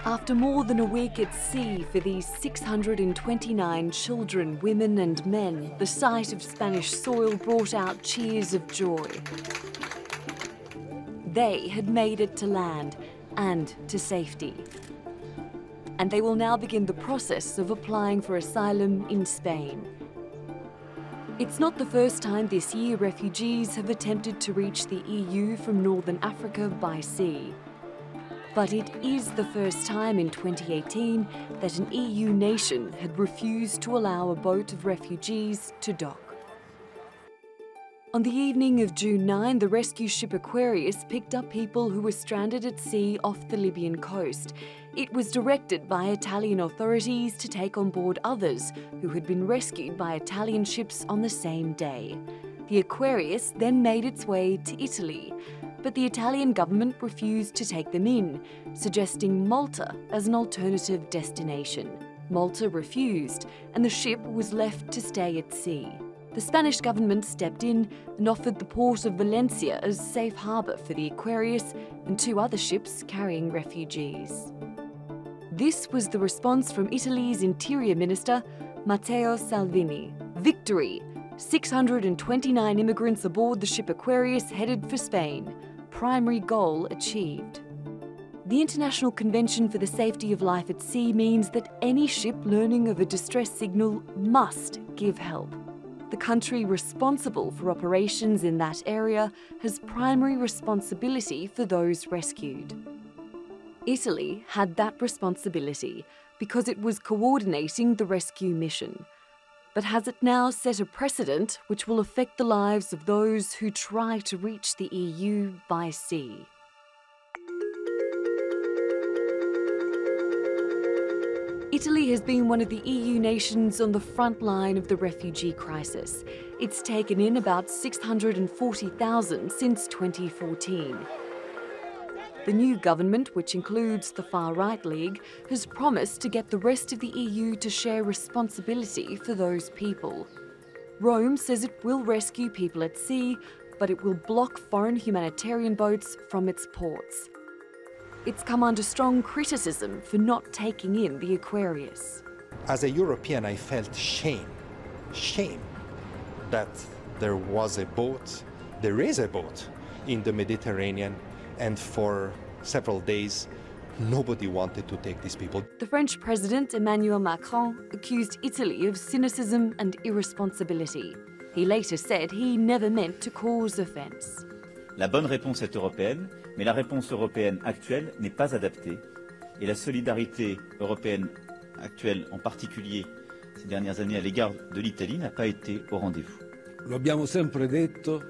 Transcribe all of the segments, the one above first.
After more than a week at sea for these 629 children, women and men, the sight of Spanish soil brought out cheers of joy. They had made it to land and to safety. And they will now begin the process of applying for asylum in Spain. It's not the first time this year refugees have attempted to reach the EU from Northern Africa by sea. But it is the first time in 2018 that an EU nation had refused to allow a boat of refugees to dock. On the evening of June 9, the rescue ship Aquarius picked up people who were stranded at sea off the Libyan coast. It was directed by Italian authorities to take on board others who had been rescued by Italian ships on the same day. The Aquarius then made its way to Italy, but the Italian government refused to take them in, suggesting Malta as an alternative destination. Malta refused, and the ship was left to stay at sea. The Spanish government stepped in and offered the port of Valencia as safe harbour for the Aquarius and 2 other ships carrying refugees. This was the response from Italy's Interior Minister, Matteo Salvini. Victory! 629 immigrants aboard the ship Aquarius headed for Spain. Primary goal achieved. The International Convention for the Safety of Life at Sea means that any ship learning of a distress signal must give help. The country responsible for operations in that area has primary responsibility for those rescued. Italy had that responsibility because it was coordinating the rescue mission. But has it now set a precedent which will affect the lives of those who try to reach the EU by sea? Italy has been one of the EU nations on the front line of the refugee crisis. It's taken in about 640,000 since 2014. The new government, which includes the far-right League, has promised to get the rest of the EU to share responsibility for those people. Rome says it will rescue people at sea, but it will block foreign humanitarian boats from its ports. It's come under strong criticism for not taking in the Aquarius. As a European, I felt shame that there is a boat in the Mediterranean, and for several days, nobody wanted to take these people. The French President Emmanuel Macron accused Italy of cynicism and irresponsibility. He later said he never meant to cause offence. La bonne réponse est européenne, mais la réponse européenne actuelle n'est pas adaptée. Et la solidarité européenne actuelle, en particulier ces dernières années à l'égard de l'Italie, n'a pas été au rendez-vous. Lo abbiamo sempre detto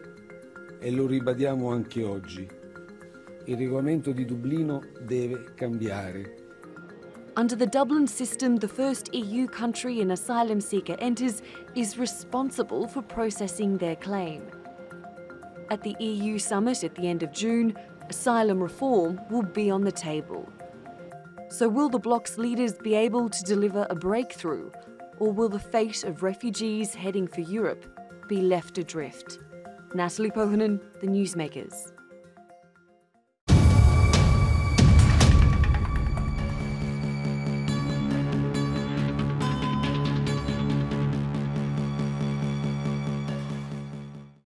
e lo ribadiamo anche oggi. Il regolamento di Dublino deve cambiare. Under the Dublin system, the first EU country an asylum seeker enters is responsible for processing their claim. At the EU summit at the end of June, asylum reform will be on the table. So will the bloc's leaders be able to deliver a breakthrough, or will the fate of refugees heading for Europe be left adrift? Natalie Poyhonen, The Newsmakers.